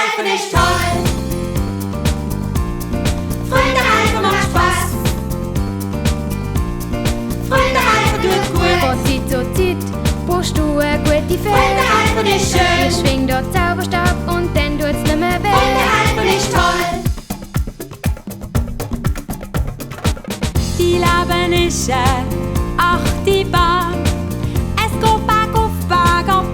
helfen ist toll. Freunde helfen macht Spaß. Freunde helfen tut gut. Von Zeit zu Zeit brauchst du eine gute Fee. Freunde helfen ist schön. Schwing dort Zauberstab und dann tut's nicht mehr weh. Freunde helfen ist toll. Die Leben ist Achterbahn. Es geht bergauf, bergab.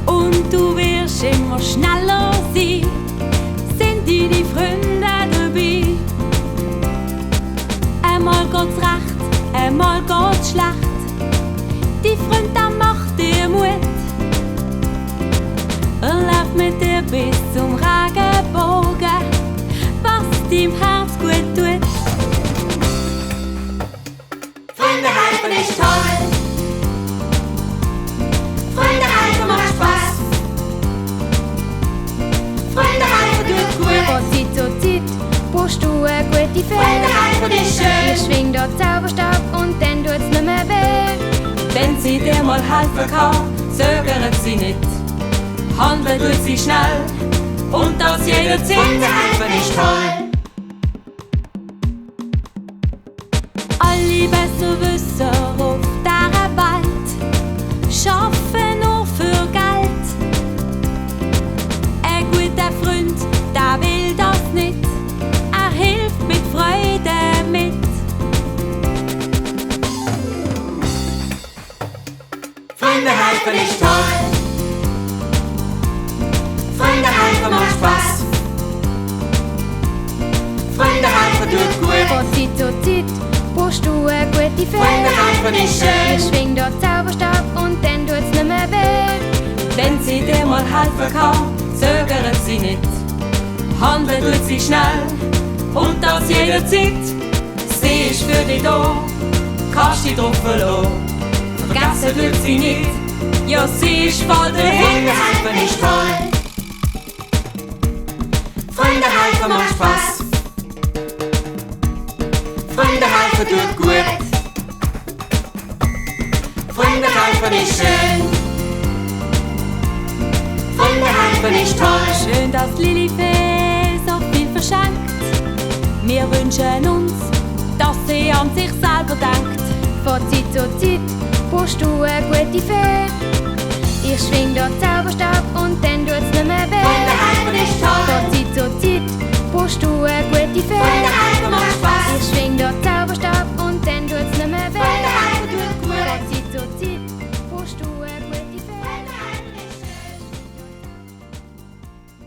Und du wirst immer schneller sein. Sind deine Freunde dabei? Einmal geht's recht, einmal geht's schlecht. Die Freund, der macht dir Mut. Er läuft mit dir bis zum Regenbogen, was deinem Herz gut tut. Freunde helfen ist toll. Freunde helfen macht Spaß. Freunde helfen tut gut. Von Zeit zu Zeit brauchst du eine gute Fee. Freunde helfen ist schön. Schwing dort Zauberstab und dann tut's nicht mehr weh. Wenn sie dir mal helfen kann, zögert sie nicht. Handeln tut sie schnell und das jederzeit. Freunde helfen ist toll. Alle Besserwisser auf dieser Welt schaffen nur für Geld. Ein guter Freund, der will das nicht. Er hilft mit Freude mit. Freunde helfen ist toll. Freunde helfen macht Spaß. Freunde helfen tut gut. Von Zeit zu Zeit brauchst du eine gute Fee. Freunde helfen ist schön. Schwing dort Zauberstab und dann tut's nicht mehr weh. Wenn sie dir mal helfen kann, zögert sie nicht. Handeln tut sie schnell und das jederzeit. Sie ist für dich da, kannst dich drauf verlassen. Vergessen tut sie nicht, ja sie ist voll der Freunde Hit. helfen ist toll. Freunde helfen macht Spaß. Freunde helfen tut gut. Freunde helfen ist schön. Freunde helfen ist toll. Schön, dass Lilifee so viel verschenkt. Wir wünschen uns, dass sie an sich selber denkt. Von Zeit zu Zeit brauchst du eine gute Fee. Ich schwing dort Zauberstab und dann